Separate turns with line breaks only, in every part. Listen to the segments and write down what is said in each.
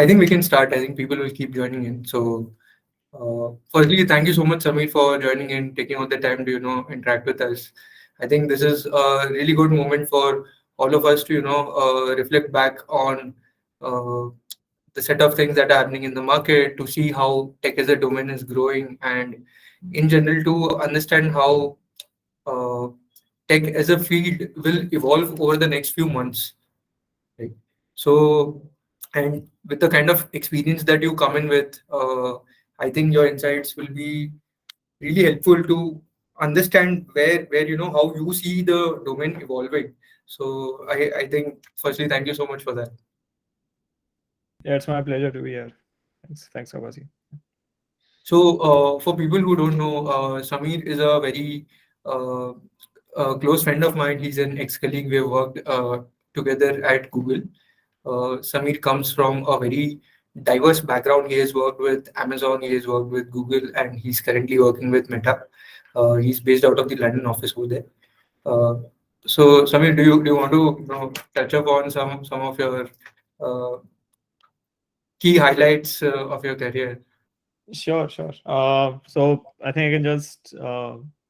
I think we can start. I think people will keep joining in. So, firstly, thank you so much, Sameer, for joining in, taking all the time to interact with us. I think this is a really good moment for all of us to reflect back on uh, the set of things that are happening in the market, to see how tech as a domain is growing, and in general to understand how uh, tech as a field will evolve over the next few months. Right. So, and with the kind of experience that you come in with, I think your insights will be really helpful to understand where how you see the domain evolving. So, I think firstly, thank you so much for that.
Yeah, it's my pleasure to be here. Thanks, Kapasi.
So, for people who don't know, Sameer is a very uh, close friend of mine. He's an ex-colleague. We have worked together at Google. Sameer comes from a very diverse background. He has worked with Amazon, he has worked with Google, and he's currently working with Meta. He's based out of the London office over there. Uh, so, Sameer, do you want to touch upon some of your uh, key highlights of your career?
Sure. So I think I can just,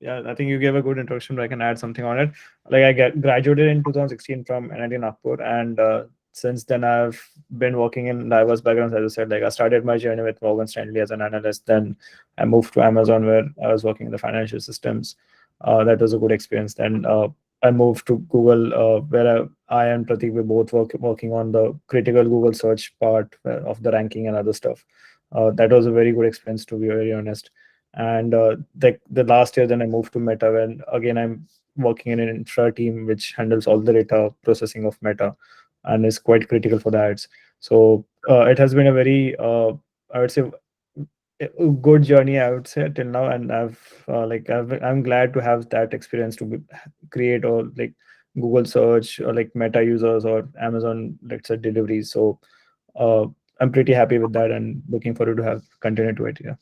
yeah, I think you gave a good introduction, but I can add something on it. Like graduated in 2016 from NIT Nagpur, and since then I've been working in diverse backgrounds. As I said, like I started my journey with Morgan Stanley as an analyst, then I moved to Amazon where I was working in the financial systems. That was a good experience. Then I moved to Google, where I and Pratik we both working on the critical Google search part of the ranking and other stuff. That was a very good experience, to be very honest. And the last year then I moved to Meta, and again I'm working in an infra team which handles all the data processing of Meta and is quite critical for the ads. So it has been a very I would say a good journey, I would say, till now. And I'm glad to have that experience to create or like Google search or like Meta users or Amazon, let's say, deliveries. So uh, I'm pretty happy with that and looking forward to have continue to it. Yeah.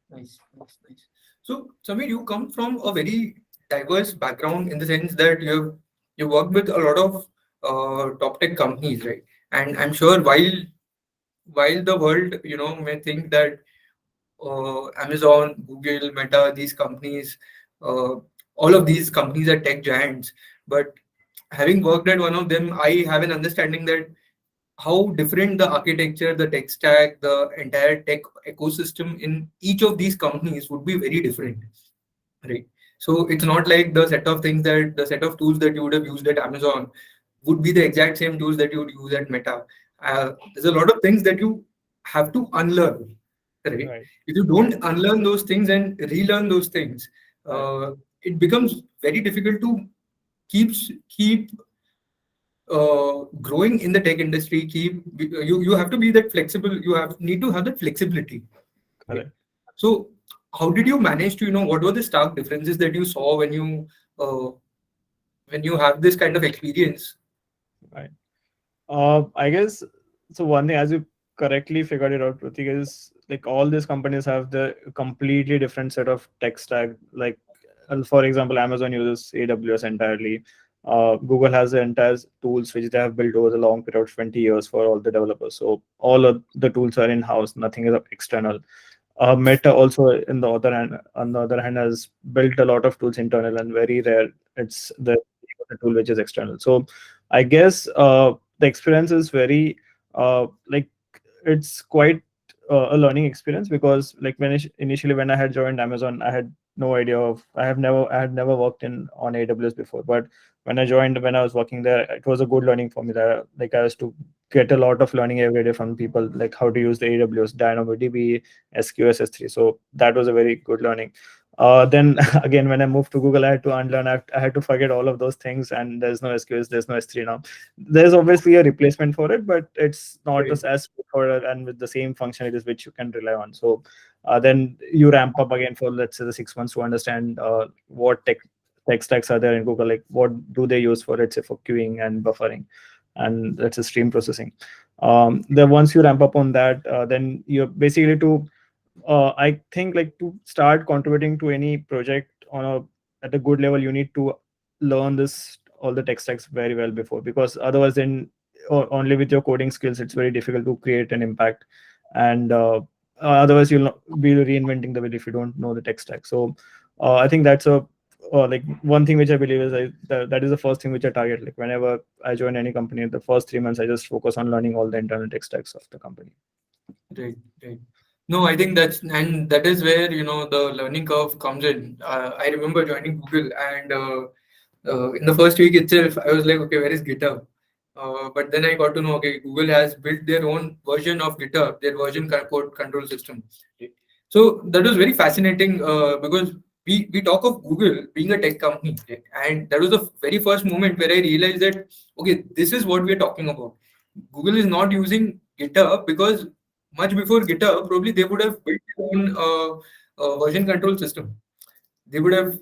Nice, nice, nice. So, Sameer, you come from a very diverse background in the sense that you worked with a lot of top tech companies, right? And I'm sure while the world may think that Amazon, Google, Meta, these companies, uh, all of these companies are tech giants, but having worked at one of them, I have an understanding that how different the architecture, the tech stack, the entire tech ecosystem in each of these companies would be very different, right? So it's not like the set of tools that you would have used at Amazon would be the exact same tools that you would use at Meta. There's a lot of things that you have to unlearn, right?
Right.
If you don't unlearn those things and relearn those things,
Right.
it becomes very difficult to keep growing in the tech industry. You have to be that flexible. Need to have that flexibility, right?
Correct.
So how did you manage to what were the stark differences that you saw uh, when you have this kind of experience?
Right. I guess so. One thing, as you correctly figured it out, Pratik, is like all these companies have the completely different set of tech stack. Like, for example, Amazon uses AWS entirely. Google has the entire tools which they have built over the long period of 20 years for all the developers. So all of the tools are in house. Nothing is external. Meta also, on the other hand, has built a lot of tools internal, and very rare it's the tool which is external. So I guess the experience is very like it's quite a learning experience, because like initially when I had joined Amazon, I had no idea of I had never worked in on AWS before. But when I was working there, it was a good learning for me. That like I was to get a lot of learning every day from people, like how to use the AWS DynamoDB, SQS S3. So that was a very good learning. Then again, when I moved to Google, I had to unlearn. I had to forget all of those things, and there's no SQS, there's no S3 now. There's obviously a replacement for it, but it's not
Right.
as straightforward and with the same functionalities which you can rely on. So then you ramp up again for, let's say, the 6 months to understand what tech stacks are there in Google, like what do they use for, let's say, for queuing and buffering, and that's a stream processing. Then once you ramp up on that, then you're basically to I think like to start contributing to any project on at a good level, you need to learn this all the tech stacks very well before, because otherwise then only with your coding skills, it's very difficult to create an impact. And otherwise, you'll not be reinventing the wheel if you don't know the tech stack. So I think that's a like one thing which I believe is that is the first thing which I target. Like whenever I join any company, the first 3 months I just focus on learning all the internal tech stacks of the company.
Right, right. No, I think that is where, the learning curve comes in. I remember joining Google, and in the first week itself, I was like, okay, where is GitHub? But then I got to know, okay, Google has built their own version of GitHub, their code control system. Okay. So that was very fascinating, because we talk of Google being a tech company, okay, and that was the very first moment where I realized that, okay, this is what we're talking about. Google is not using GitHub because much before GitHub, probably they would have built their own version control system. They would have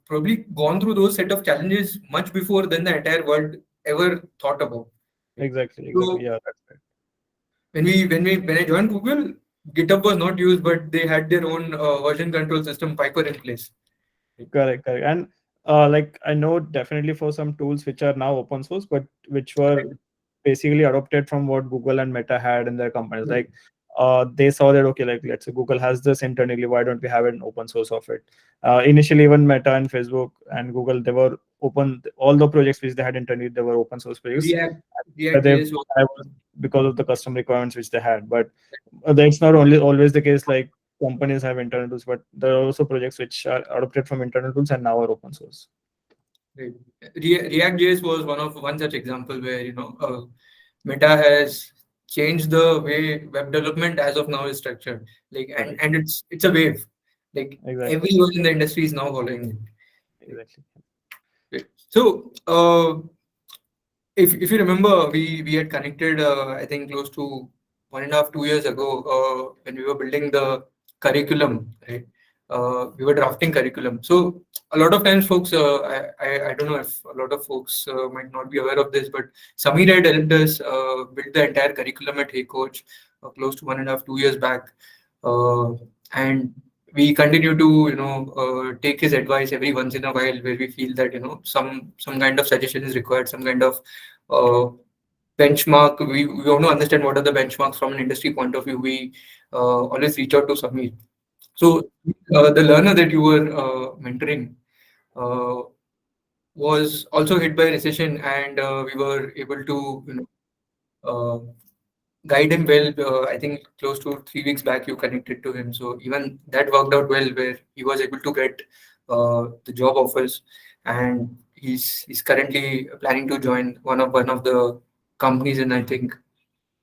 probably gone through those set of challenges much before than the entire world ever thought about.
Exactly.
So
Yeah, that's right.
when I joined Google, GitHub was not used, but they had their own version control system Piper in place.
Correct. And like I know definitely for some tools which are now open source, but which were basically adopted from what Google and Meta had in their companies.
Right.
Like they saw that, okay, like let's say Google has this internally, why don't we have an open source of it? Initially, even Meta and Facebook and Google, they were open. All the projects which they had internally, they were open source projects.
React
They
JS was
have because of the custom requirements which they had. But that's not only always the case. Like companies have internal tools, but there are also projects which are adopted from internal tools and now are open source.
right. React JS was one such example where Meta has changed the way web development as of now is structured. Like and it's a wave. Like
Exactly.
everyone in the industry is now following it.
Exactly.
Right. So if you remember, we had connected, I think close to 1.5 2 years ago, when we were building the curriculum, right? We were drafting curriculum. So a lot of times, folks, I don't know if a lot of folks might not be aware of this, but Sameer had helped us build the entire curriculum at HeyCoach close to 1.5 2 years back, uh, and we continue to take his advice every once in a while where we feel that some kind of suggestion is required, some kind of uh, benchmark. We want to understand what are the benchmarks from an industry point of view. We always reach out to Sameer. So the learner that you were mentoring uh, was also hit by recession, and we were able to uh, guide him well. I think close to 3 weeks back, you connected to him. So even that worked out well, where he was able to get the job offers, and he's currently planning to join one of the companies in, I think,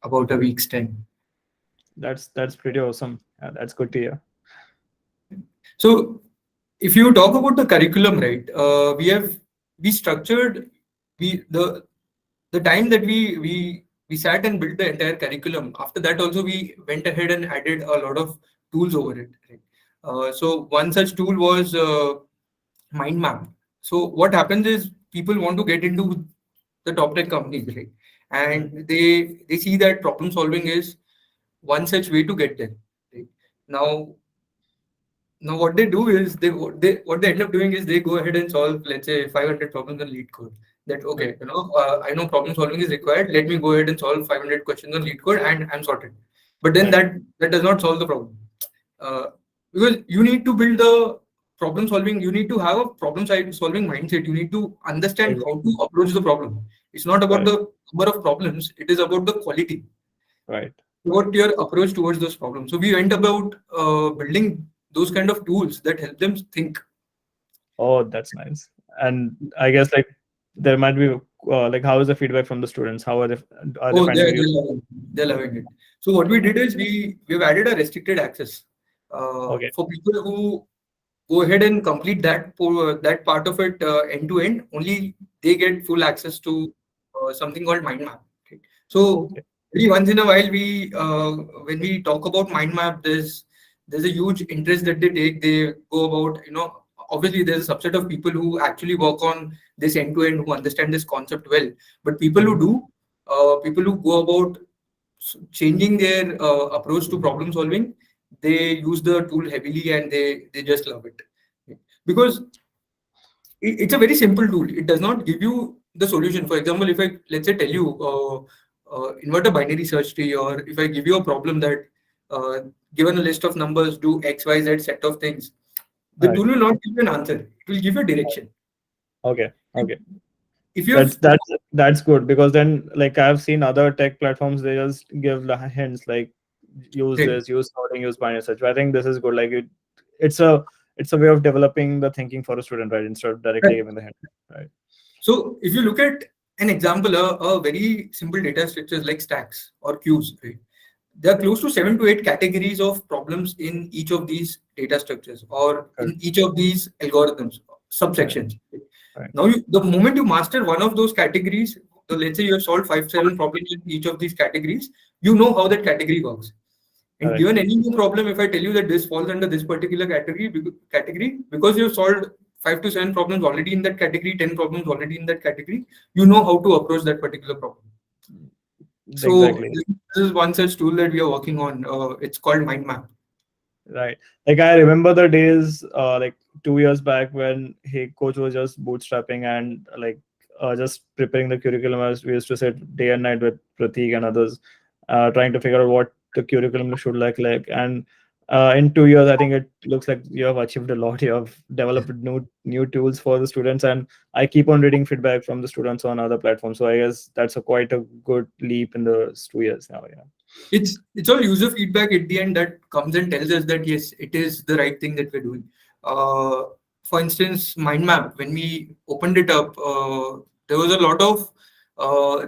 about a week's time.
That's pretty awesome. Yeah, that's good to hear.
So if you talk about the curriculum, right? We structured we the time that we sat and built the entire curriculum. After that, also we went ahead and added a lot of tools over it. Right? So one such tool was mind map. So what happens is people want to get into the top tech companies, right? And they see that problem solving is one such way to get there. Right? Now now, what they do is what they end up doing is they go ahead and solve, let's say, 500 problems on lead code. That okay, I know problem solving is required. Let me go ahead and solve 500 questions on lead code, and I'm sorted. But then
Right.
that does not solve the problem, uh, because you need to build the problem solving. You need to have a problem solving mindset. You need to understand
Exactly.
how to approach the problem. It's not about
Correct.
the number of problems. It is about the quality,
Right.
what your approach towards those problems. So we went about building those kind of tools that help them think.
Oh, that's nice. And I guess like there might be like how is the feedback from the students? How are they
Oh,
finding it useful?
they're loving it. So what we did is we've added a restricted access
Okay.
for people who go ahead and complete that part of it end to end. Only they get full access to something called mind map. Okay. So
Okay.
maybe once in a while, we when we talk about mind map, there's a huge interest that they take. They go about, obviously there's a subset of people who actually work on this end to end, who understand this concept well. But people who
Mhm.
do, people who go about changing their approach to problem solving, they use the tool heavily, and they just love it, because it's a very simple tool. It does not give you the solution. For example, if I, let's say, tell you, invert a binary search tree, or if I give you a problem that, uh, given a list of numbers, do X, Y, Z set of things, the
Right.
tool will not give you an answer. It will give you a direction.
Okay. Okay.
If you've
That's good, because then, like, I've seen other tech platforms, they just give the hints like use
Right.
this, use sorting, use binary search. I think this is good. Like it's a it's a way of developing the thinking for a student, right? Instead of directly
Right.
giving the hint. Right.
So if you look at an example, a very simple data structures like stacks or queues, right? There are close to 7 to 8 categories of problems in each of these data structures or
Right.
in each of these algorithms,
Right.
subsections.
Right.
Now, the moment you master one of those categories, so let's say you have solved 5, 7 problems in each of these categories, you know how that category works. And
Correct.
given any new problem, if I tell you that this falls under this particular category, because you've solved 5 to 7 problems already in that category, 10 problems already in that category, you know how to approach that particular problem. So
Exactly.
this is one such tool that we are working on. It's called mind map.
Right. Like I remember the days, like 2 years back when Hey Coach was just bootstrapping and like just preparing the curriculum. As we used to sit day and night with Pratik and others, trying to figure out what the curriculum should look like. And in 2 years, I think it looks like you have achieved a lot. You have developed new tools for the students, and I keep on reading feedback from the students on other platforms. So I guess that's a quite a good leap in those 2 years now. Yeah.
It's all user feedback at the end that comes and tells us that yes, it is the right thing that we're doing. Uh, for instance, mind map, when we opened it up, there was a lot of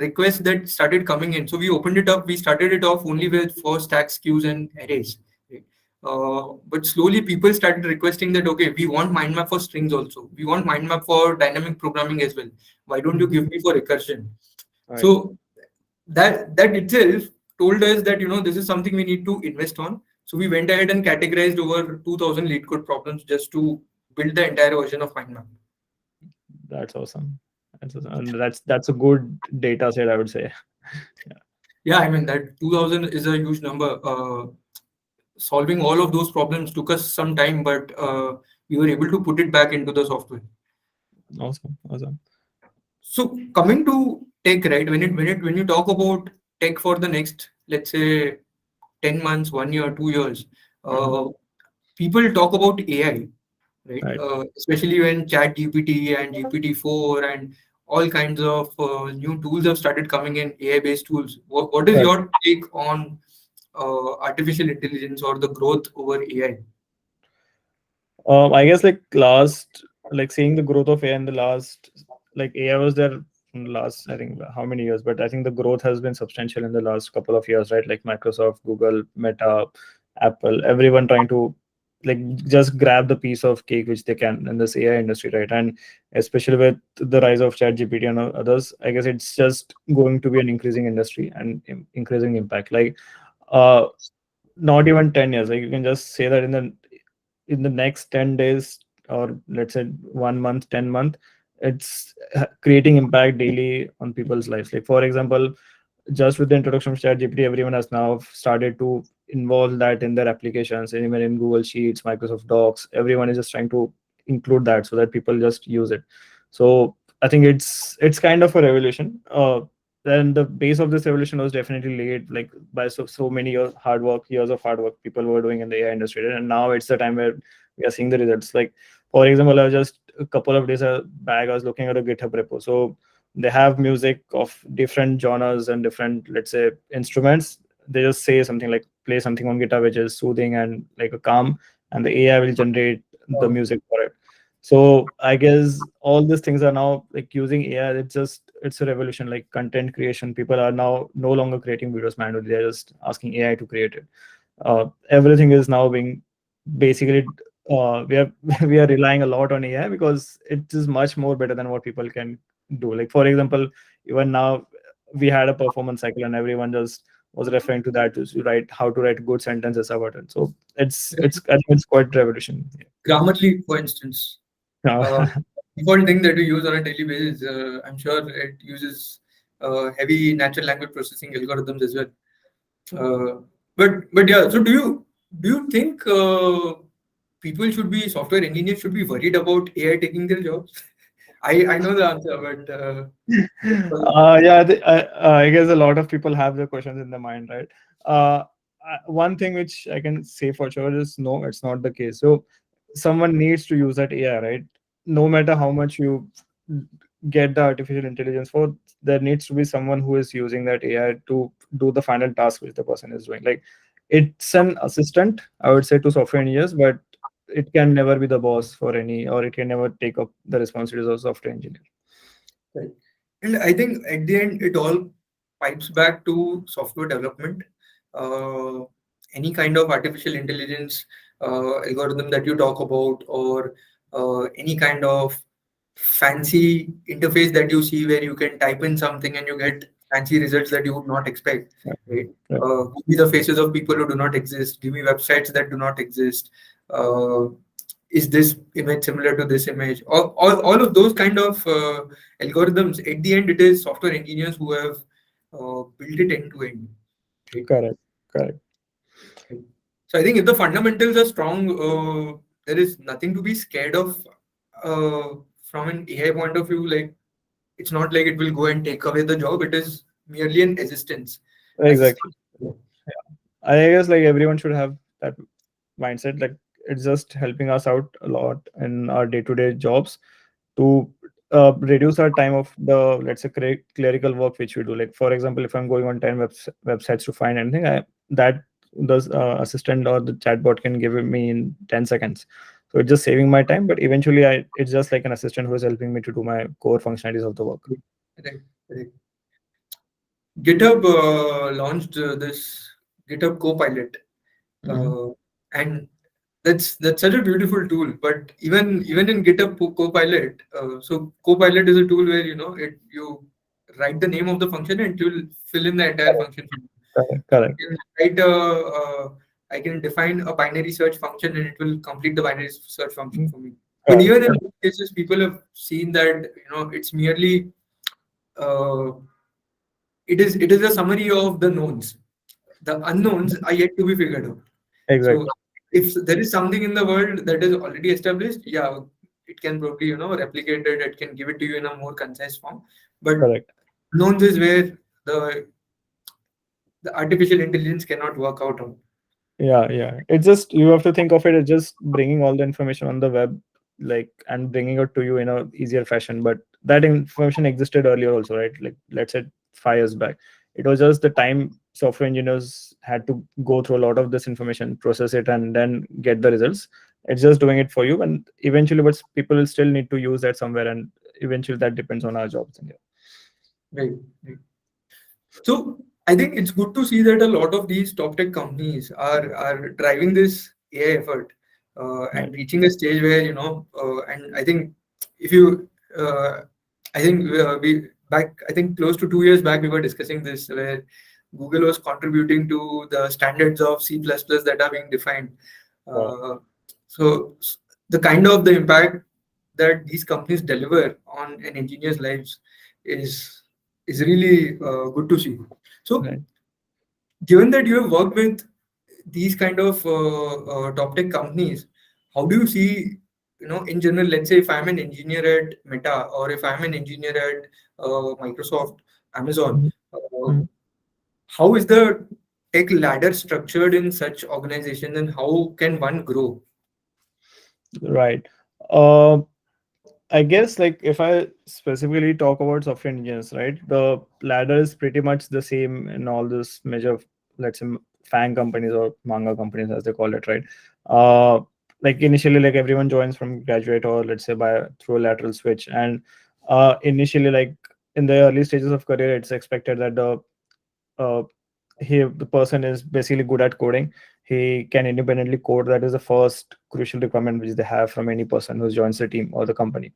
requests that started coming in. So we opened it up. We started it off only with for stacks, queues, and arrays. Right? But slowly people started requesting that okay, we want mind map for strings also. We want mind map for dynamic programming as well. Why don't you
Mhm.
give me for recursion?
Right.
So that itself told us that this is something we need to invest on. So we went ahead and categorized over 2,000 lead code problems just to build the entire version of MindMap.
That's awesome. That's awesome. And that's a good data set, I would say. Yeah.
Yeah, I mean that 2,000 is a huge number. Solving all of those problems took us some time, but we were able to put it back into the software.
Awesome. Awesome.
So coming to tech, right? When you talk about tech for the next, let's say, 10 months, 1 year, 2 years,
Mhm.
uh, people talk about AI, right?
Right.
Especially when Chat GPT and GPT-4 and all kinds of new tools have started coming in, AI-based tools. What is
Right.
your take on artificial intelligence or the growth over AI?
I guess like seeing the growth of AI in the last, like AI was there in the last, I think how many years, but I think the growth has been substantial in the last couple of years, right? Like Microsoft, Google, Meta, Apple, everyone trying to like just grab the piece of cake which they can in this AI industry, right? And especially with the rise of Chat GPT and others, I guess it's just going to be an increasing industry and increasing impact. Like uh not even 10 years, like you can just say that in the next 10 days, or let's say 1 month, 10 month, it's creating impact daily on people's lives. Like for example, just with the introduction of ChatGPT, everyone has now started to involve that in their applications, and even in Google Sheets, Microsoft Docs. Everyone is just trying to include that so that people just use it. So I think it's kind of a revolution. Then the base of this revolution was definitely laid like by so many years of hard work people were doing in the AI industry, and now it's the time where we are seeing the results. Like for example, I was just a couple of days back, I was looking at a GitHub repo. So they have music of different genres and different, let's say, instruments. They just say something like play something on guitar which is soothing and like a calm, and the AI will generate the
Uh,
music for it. So I guess all these things are now like using AI. It's a revolution. Like content creation, people are now no longer creating videos manually, they're just asking AI to create it. Everything is now being basically, we are we are relying a lot on AI because it is much more better than what people can do. Like for example, even now we had a performance cycle and everyone just was referring to that to write how to write good sentences about it. So it's I think it's quite revolution.
Grammarly, for instance, uh,
Yeah.
default thing that we use on a daily basis. I'm sure it uses heavy natural language processing algorithms as well. But yeah, so do you think people should be software engineers should be worried about AI taking their jobs? I know the answer, but
Yeah, I guess a lot of people have the questions in their mind, right? One thing which I can say for sure is no, it's not the case. So someone needs to use that AI, right? No matter how much you get the artificial intelligence for, there needs to be someone who is using that AI to do the final task which the person is doing. Like, it's an assistant, I would say, to software engineers, but it can never be the boss for any, or it can never take up the responsibilities of software engineer.
right. And I think at the end, it all pipes back to software development. Uh, any kind of artificial intelligence algorithm that you talk about, or any kind of fancy interface that you see where you can type in something and you get fancy results that you would not expect,
Right.
right?
Right.
Give me the faces of people who do not exist. Give me websites that do not exist. Uh, is this image similar to this image? All of those kind of algorithms. At the end, it is software engineers who have built it end to end, right?
Correct. Correct.
Right. So I think if the fundamentals are strong, there is nothing to be scared of from an AI point of view. Like, it's not like it will go and take away the job. It is merely an assistance. That's
Exactly. I guess like everyone should have that mindset. Like, it's just helping us out a lot in our day-to-day jobs to reduce our time of the, let's say, clerical work which we do. Like, for example, if I'm going on 10 websites to find anything, that the assistant or the chatbot can give it me in 10 seconds. So it's just saving my time, but eventually it's just like an assistant who is helping me to do my core functionalities of the work.
right. Right. GitHub launched this GitHub Copilot,
Mhm.
uh, and that's such a beautiful tool. But even in GitHub Copilot, so Copilot is a tool where you write the name of the function and it will fill in the entire function for you.
Correct.
So
Correct.
I can define a binary search function and it will complete the binary search function
Mhm.
for me. But
Correct.
even in those cases, people have seen that it's merely uh, it is a summary of the knowns. The unknowns are yet to be figured out. So
Exactly.
if there is something in the world that is already established, yeah, it can probably replicate it. It can give it to you in a more concise form. But
Correct.
knowns is where the artificial intelligence cannot work out on.
Yeah, yeah. It's just, you have to think of it as just bringing all the information on the web, like, and bringing it to you in a easier fashion. But that information existed earlier also, right? Like, let's say 5 years back, it was just the time software engineers had to go through a lot of this information, process it, and then get the results. It's just doing it for you, and eventually, but people will still need to use that somewhere, and eventually that depends on our jobs. And yeah,
Right. Right. So I think it's good to see that a lot of these top tech companies are driving this AI effort
right.
and reaching a stage where and I think if you I think we back I think close to 2 years back we were discussing this where Google was contributing to the standards of C++ that are being defined.
Wow.
Uh, so the kind of the impact that these companies deliver on an engineer's lives is is really good to see. So,
Right.
given that you have worked with these kind of top tech companies, how do you see, in general, let's say if I'm an engineer at Meta or if I'm an engineer at Microsoft, Amazon,
Mhm.
uh,
Mhm.
how is the tech ladder structured in such organizations and how can one grow?
Right. Uh, I guess, like, if I specifically talk about software engineers, right, the ladder is pretty much the same in all this major, let's say, fan companies or manga companies, as they call it, right? Uh, like, initially, like, everyone joins from graduate, or let's say by through a lateral switch, and initially, like, in the early stages of career, it's expected that uh, the person is basically good at coding. He can independently code. That is the first crucial requirement which they have from any person who joins the team or the company.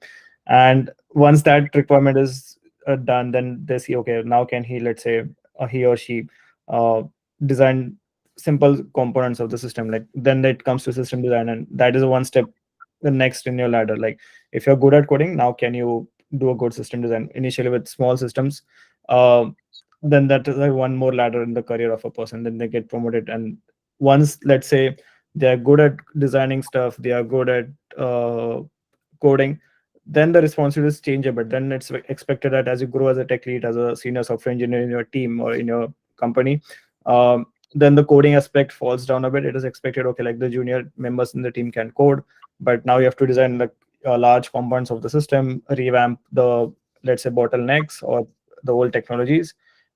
And once that requirement is done, then they see, okay, now can he, let's say, he or she uh, design simple components of the system. Like, then it comes to system design, and that is one step the next in your ladder. Like, if you're good at coding, now can you do a good system design initially with small systems? uh, then that is like one more ladder in the career of a person. Then they get promoted, and once, let's say, they are good at designing stuff, they are good at coding, then the responsibilities change a bit. Then it's expected that as you grow as a tech lead, as a senior software engineer in your team or in your company, then the coding aspect falls down a bit. It is expected, okay, like the junior members in the team can code, but now you have to design like large components of the system, revamp the, let's say, bottlenecks or the old technologies,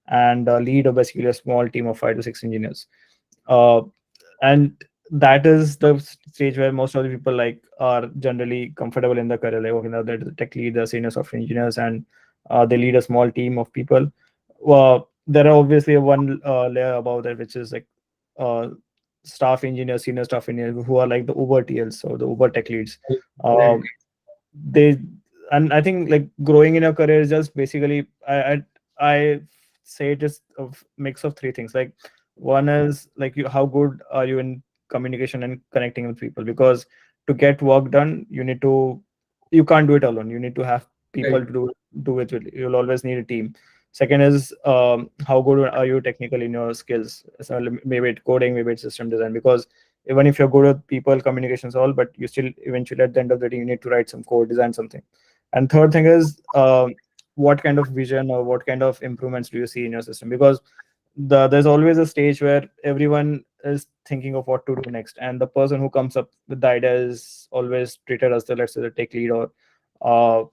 and lead a basically a small team of 5 to 6 engineers. uh, and that is the stage where most of the people like are generally comfortable in the career, like, okay, now they're the tech lead, the senior software engineers, and they lead a small team of people. There are obviously one layer above that, which is like uh, staff engineers, senior staff engineers, who are like the uber tls or the uber tech leads.
Right.
They And I think like growing in your career is just basically, I say it is a mix of three things. Like, one is like, how good are you in communication and connecting with people? Because to get work done, you can't do it alone. You need to have people
Right.
to do it with. You'll always need a team. Second is, how good are you technical in your skills? So maybe it's coding, maybe it's system design. Because even if you're good with people, communications, all, but you still eventually at the end of the day you need to write some code, design something. And third thing is, what kind of vision or what kind of improvements do you see in your system? Because there's always a stage where everyone is thinking of what to do next, and the person who comes up with the idea is always treated as the, let's say, the tech lead, or uh,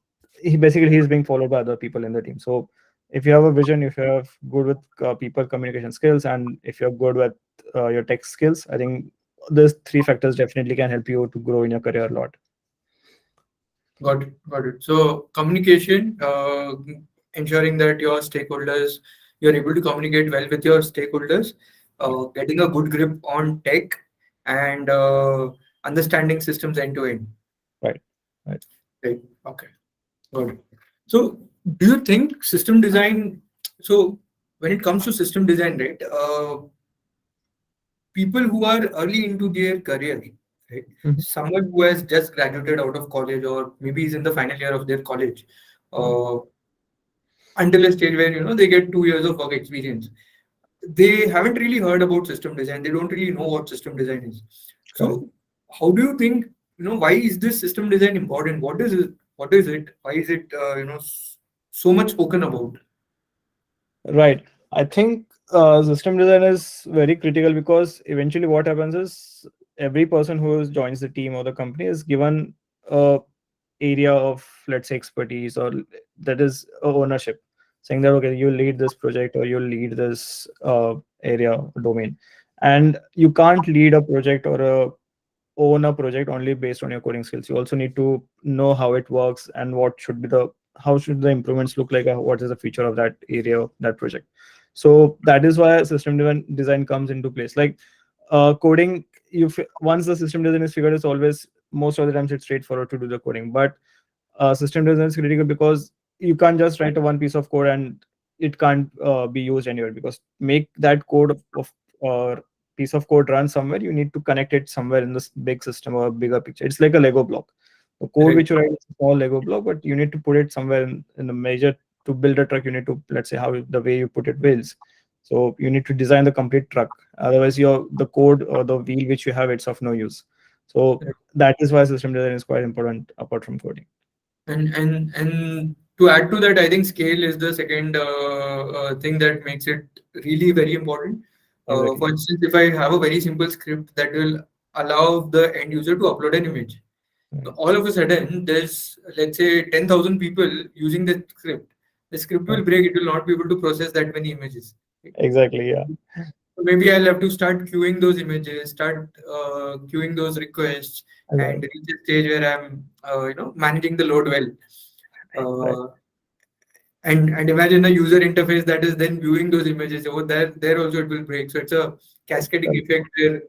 he's being followed by other people in the team. So if you have a vision, if you have good with people communication skills, and if you're good with your tech skills, I think these three factors definitely can help you to grow in your career a lot.
Got it. Got it. So communication, ensuring that you're able to communicate well with your stakeholders,
Yeah.
getting a good grip on tech, and understanding systems end to end.
Right. Right.
Right. Okay. Got it. So, do you think system design? So, when it comes to system design, right? People who are early into their career, right?
Mhm.
Someone who has just graduated out of college or maybe is in the final year of their college,
Mhm.
uh, until a stage where they get 2 years of work experience. They haven't really heard about system design. They don't really know what system design is.
Correct.
So, how do you think? Why is this system design important? What is it? What is it? Why is it? So much spoken about.
Right. I think system design is very critical, because eventually what happens is every person who joins the team or the company is given a area of, let's say, expertise, or that is ownership, saying that, okay, you lead this project or you lead this area domain. And you can't lead a project or own a project only based on your coding skills. You also need to know how it works, and what should be the how should the improvements look like, what is the feature of that area of that project. So that is why system design comes into place. Like coding, once the system design is figured, it's always, most of the times, it's straightforward to do the coding. But system design is critical, because you can't just write a one piece of code and it can't be used anywhere. Because make that code of or piece of code run somewhere, you need to connect it somewhere in this big system or bigger picture. It's like a Lego block. The code
Right.
which you write is a small Lego block, but you need to put it somewhere in the major. To build a truck, you need to, let's say, how the way you put it wheels. So you need to design the complete truck. Otherwise, the code or the wheel which you have, it's of no use. So
Right.
that is why system design is quite important apart from coding.
And to add to that, I think scale is the second thing that makes it really very important. For
Exactly.
instance, if I have a very simple script that will allow the end user to upload an image, so
Right.
all of a sudden there's, let's say, 10,000 people using the script. The script will
Right.
break. It will not be able to process that many images. Right?
Exactly. Yeah.
So maybe I'll have to start queuing those images, start queuing those requests, and
Right.
reach a stage where I'm, managing the load well.
Right.
Uh, and imagine a user interface that is then viewing those images. Over there also it will break. So it's a cascading
Correct.
effect where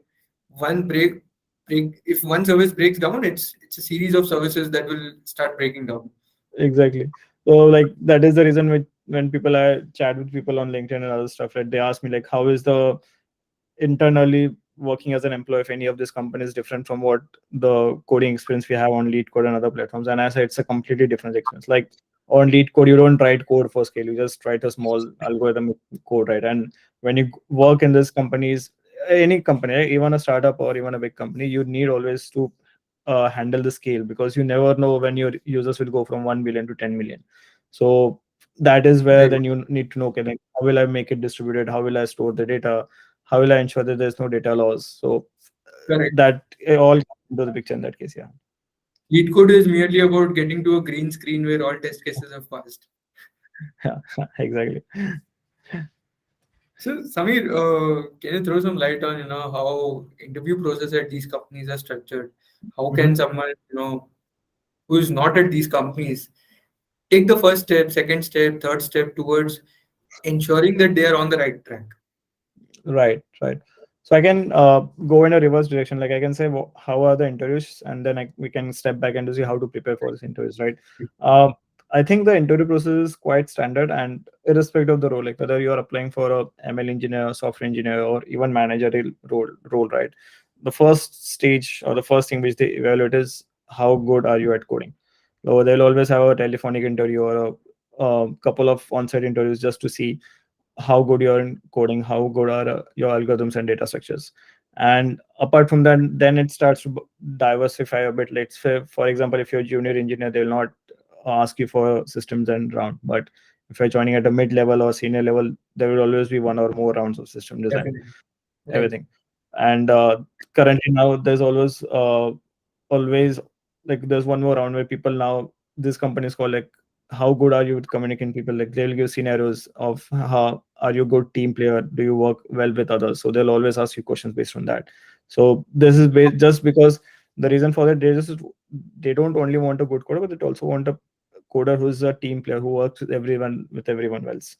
one break if one service breaks down, it's a series of services that will start breaking down.
Exactly. So like that is the reason when people I chat with people on LinkedIn and other stuff, right? They ask me like, how is the internally working as an employee of any of these companies different from what the coding experience we have on lead code and other platforms? And I say it's a completely different experience. Like on lead code, you don't write code for scale, you just write a small algorithm code, right? And when you work in these companies, any company, right? Even a startup or even a big company, you need always to handle the scale, because you never know when your users will go from 1 million to 10 million. So that is where
Right.
then you need to know, okay, like, how will I make it distributed, how will I store the data, how will I ensure that there's no data loss. So
Correct.
that all comes into the picture in that case. Yeah.
Lead code is merely about getting to a green screen where all test cases have passed.
Yeah. Exactly.
So, Samir, can you throw some light on, how interview process at these companies are structured? How can
Mhm.
someone, who is not at these companies take the first step, second step, third step towards ensuring that they are on the right track?
Right, right. So I can go in a reverse direction. Like I can say, how are the interviews, and then we can step back and to see how to prepare for these interviews, right? Um, I think the interview process is quite standard, and irrespective of the role, like whether you are applying for a ML engineer, software engineer, or even managerial role, right? The first stage or the first thing which they evaluate is how good are you at coding. So they'll always have a telephonic interview or a couple of on-site interviews just to see how good you're in coding, how good are your algorithms and data structures. And apart from that, then it starts to diversify a bit. Let's say, for example, if you're a junior engineer, they will not ask you for systems and round. But if you're joining at a mid level or senior level, there will always be one or more rounds of system design,
Definitely. Right.
everything. And currently now there's always like there's one more round where people now, this company is called like, how good are you with communicating people. Like they'll give scenarios of how are you a good team player, do you work well with others. So they'll always ask you questions based on that. So this is just because the reason for that, they don't only want a good coder, but they also want a coder who's a team player who works with everyone else.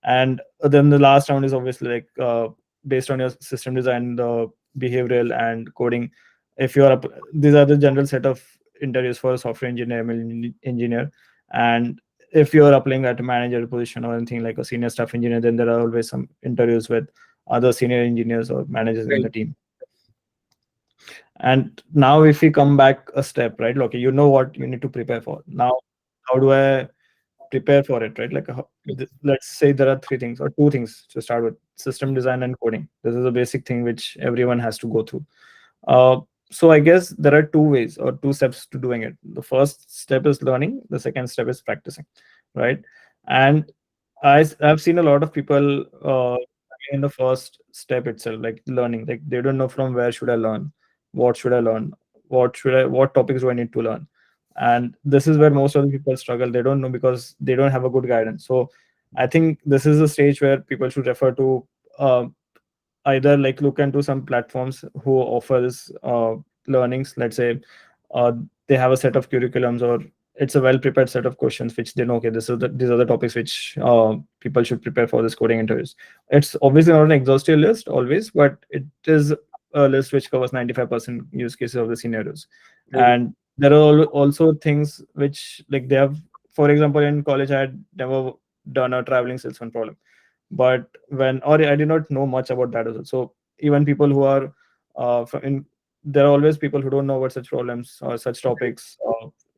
And then the last round is obviously like based on your system design, the behavioral and coding. If you're up, these are the general set of interviews for a software engineer, ML engineer. And if you're applying at a manager position or anything like a senior staff engineer, then there are always some interviews with other senior engineers or managers in
Right.
the team. And now if we come back a step, right? Okay, you know what you need to prepare for. Now, how do I prepare for it, right? Like let's say there are three things or two things to start with: system design and coding. This is a basic thing which everyone has to go through. So I guess there are two ways or two steps to doing it. The first step is learning, the second step is practicing, right? And I've seen a lot of people in the first step itself, like learning, like they don't know from where should I learn, what should I learn, what topics do I need to learn. And this is where most of the people struggle. They don't know because they don't have a good guidance. So I think this is a stage where people should refer to uh, either like look into some platforms who offers learnings. Let's say uh, they have a set of curriculums, or it's a well prepared set of questions which they know, okay, these are the topics which people should prepare for this coding interviews. It's obviously not an exhaustive list always, but it is a list which covers 95% use cases of the scenarios.
Right.
And there are also things which like they have. For example, in college I had never done a traveling salesman problem, but when or I did not know much about that as well. So even people who are from in there are always people who don't know about such problems or such topics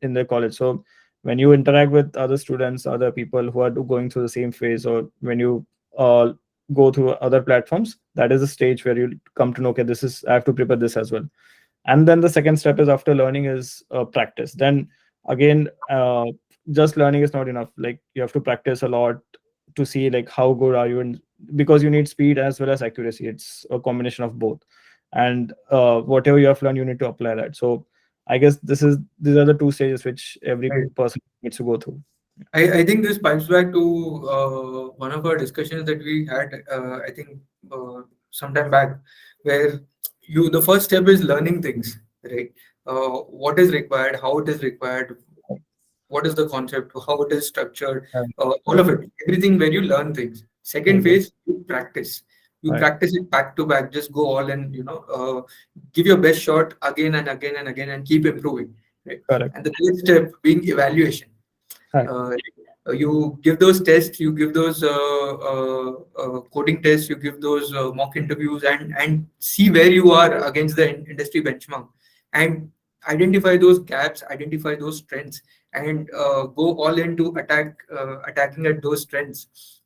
in their college. So when you interact with other students, other people who are going through the same phase, or when you uh, go through other platforms, that is a stage where you come to know, okay, this is I have to prepare this as well. And then the second step is after learning is practice. Then again, just learning is not enough. Like you have to practice a lot to see like how good are you in, because you need speed as well as accuracy. It's a combination of both. And whatever you have learned, you need to apply that. So I guess these are the two stages which every
Right.
person needs to go through.
I think this pipes back to one of our discussions that we had, I think, sometime back, where the first step is learning things, right? What is required, how it is required, what is the concept, how it is structured,
Right,
all
right,
of it, everything where you learn things. Second
exactly.
phase, you practice. You
Right,
practice it back to back. Just go all and give your best shot again and again and again, and keep improving. Right.
correct.
And the third step being evaluation.
Right,
uh, you give those tests, you give those coding tests, you give those mock interviews, and see where you are against the industry benchmark, and identify those gaps, identify those strengths, and go all into attacking at those strengths,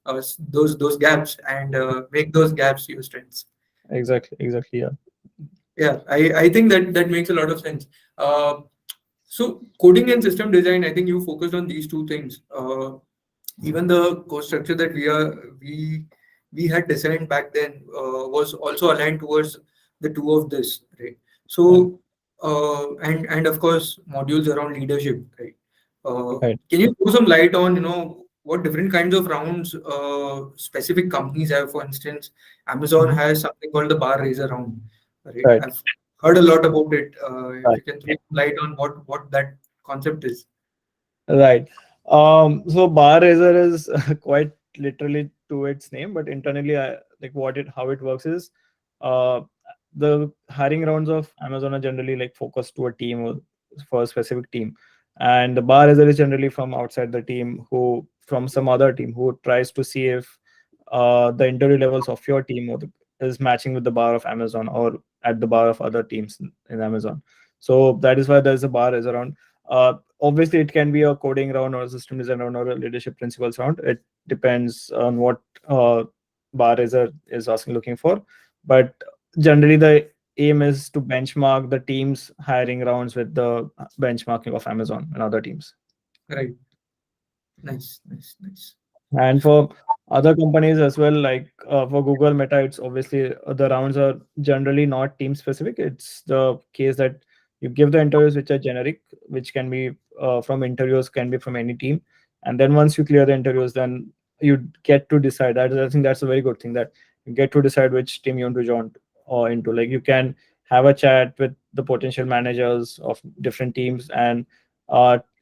those gaps, and make those gaps your strengths.
exactly, exactly. Yeah.
Yeah, I think that makes a lot of sense. Uh, so coding and system design, I think you focused on these two things. Even the course structure that we had designed back then was also aligned towards the two of this, right?
Right.
So and of course modules around leadership, right?
Right.
Can you throw some light on what different kinds of rounds specific companies have? For instance, Amazon
Mhm.
has something called the bar raiser round, right?
Right.
I've heard a lot about it. If
Right.
you can throw some light on what that concept is.
Right. So bar raiser is quite literally to its name, but internally, like how it works is, uh, the hiring rounds of Amazon are generally like focused to a team or for a specific team, and the bar raiser is generally from outside the team, who from some other team who tries to see if the interview levels of your team is matching with the bar of Amazon or at the bar of other teams in Amazon. So that is why there's a bar raiser round. Obviously, it can be a coding round or a system design round or a leadership principles round. It depends on what bar is asking looking for. But generally, the aim is to benchmark the team's hiring rounds with the benchmarking of Amazon and other teams.
Right. Nice, nice, nice.
And for other companies as well, like for Google, Meta, it's obviously the rounds are generally not team specific. It's the case that you give the interviews which are generic, which can be from interviews, can be from any team. And then once you clear the interviews, then you get to decide. I think that's a very good thing, that you get to decide which team you want to join or into. Like you can have a chat with the potential managers of different teams, and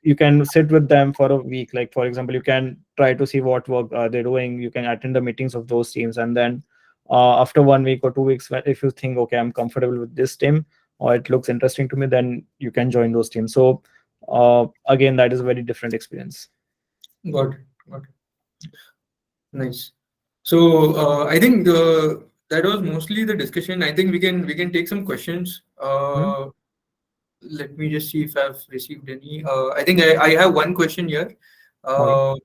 you can sit with them for a week. Like for example, you can try to see what work they're doing. You can attend the meetings of those teams, and then after 1 week or 2 weeks, if you think, okay, I'm comfortable with this team or it looks interesting to me, then you can join those teams. So again, that is a very different experience.
Got it. Got it. Nice. So I think that was mostly the discussion. I think we can take some questions.
Mhm.
Let me just see if I've received any. I think I have one question here.
Okay.
Uh,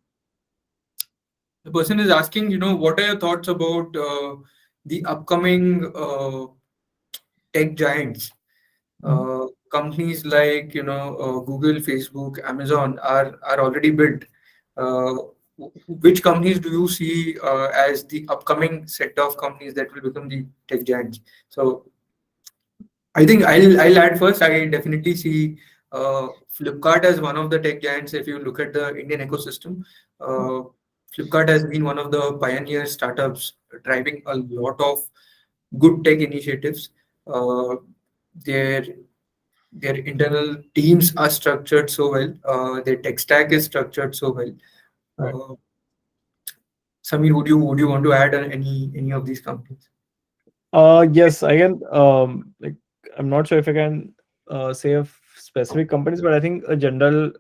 the person is asking, what are your thoughts about the upcoming tech giants?
Mhm.
Companies like Google, Facebook, Amazon are already built. Uh, which companies do you see as the upcoming set of companies that will become the tech giants? So I think I'll add first. I definitely see Flipkart as one of the tech giants. If you look at the Indian ecosystem, uh, Flipkart has been one of the pioneer startups driving a lot of good tech initiatives. Uh, their their internal teams are structured so well. Their tech stack is structured so well.
Right.
Uh, Samir, would you want to add any of these companies?
Yes, I can. Like, I'm not sure if I can say of specific companies, but I think a general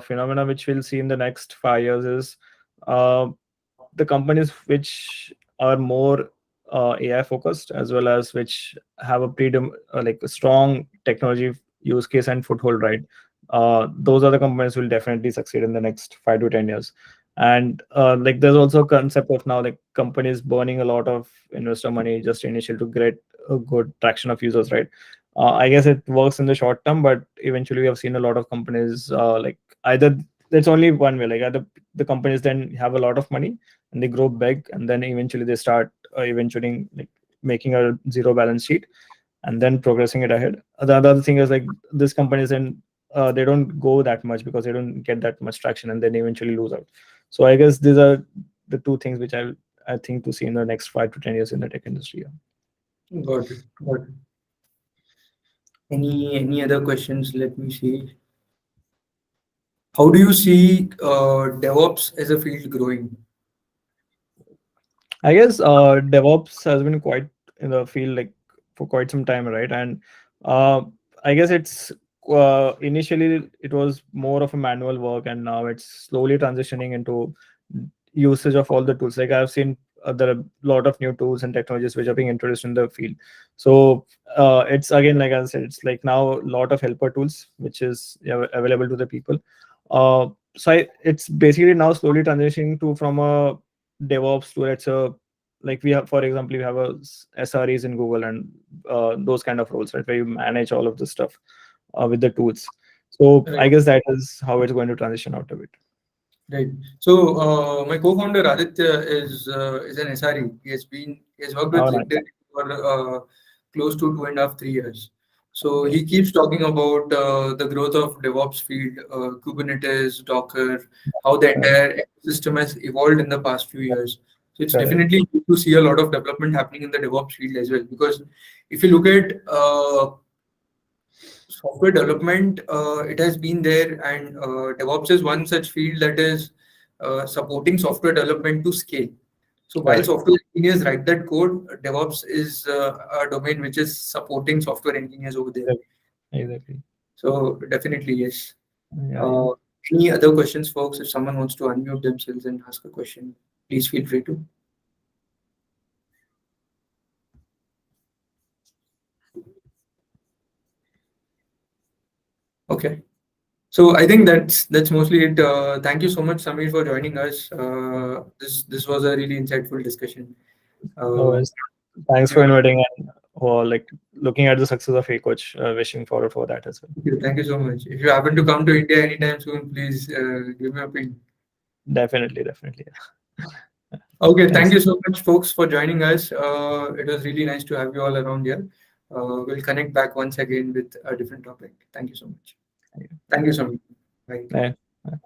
phenomena which we'll see in the next 5 years is uh, the companies which are more AI focused, as well as which have a like a strong technology use case and foothold, right? Those are the companies will definitely succeed in the next 5 to 10 years. And like there's also a concept of now like companies burning a lot of investor money just initial to get a good traction of users, right? I guess it works in the short term, but eventually we have seen a lot of companies like either there's only one way, like either the companies then have a lot of money and they grow big, and then eventually they start eventually like making a zero balance sheet and then progressing it ahead. The other thing is like these companies then they don't go that much because they don't get that much traction and then eventually lose out. So I guess these are the two things which I think to see in the next 5 to 10 years in the tech industry. Yeah.
Got it. Got it. Any other questions? Let me see. How do you see DevOps as a field growing?
I guess DevOps has been quite in the field like for quite some time, right? And uh, I guess it's initially it was more of a manual work, and now it's slowly transitioning into usage of all the tools. Like I've seen there are a lot of new tools and technologies which are being introduced in the field. So it's again like I said, it's like now a lot of helper tools which is available to the people. It's basically now slowly transitioning to from a DevOps to let's say like we have, for example, we have SREs in Google and those kind of roles, right, where you manage all of this stuff with the tools. So I
Right.
guess that is how it's going to transition out of it.
Right. So my co-founder Aditya is an SRE. He has worked with
Oh, nice.
LinkedIn for close to 2.5, 3 years. So he keeps talking about the growth of DevOps field, Kubernetes, Docker, how the
Correct.
entire ecosystem has evolved in the past few years. So it's
Correct.
definitely good to see a lot of development happening in the DevOps field as well. Because if you look at software development, it has been there, and DevOps is one such field that is supporting software development to scale. So while
Correct.
software engineers write that code, DevOps is a domain which is supporting software engineers over there.
Exactly. Exactly.
So definitely yes.
Yeah, yeah.
Uh, any other questions, folks? If someone wants to unmute themselves and ask a question, please feel free to. Okay. So I think that's mostly it. Thank you so much, Sameer, for joining us. This was a really insightful discussion.
No
Uh,
worries. Thanks for
you,
inviting and like looking at the success of HeyCoach. Wishing forward for that as well.
thank you so much. If you happen to come to India anytime soon, please give me a ping.
Definitely, definitely.
Okay, thank
Thanks.
you so much, folks, for joining us. It was really nice to have you all around here. We'll connect back once again with a different topic. Thank you so much. Thank you so much. Bye.
Bye.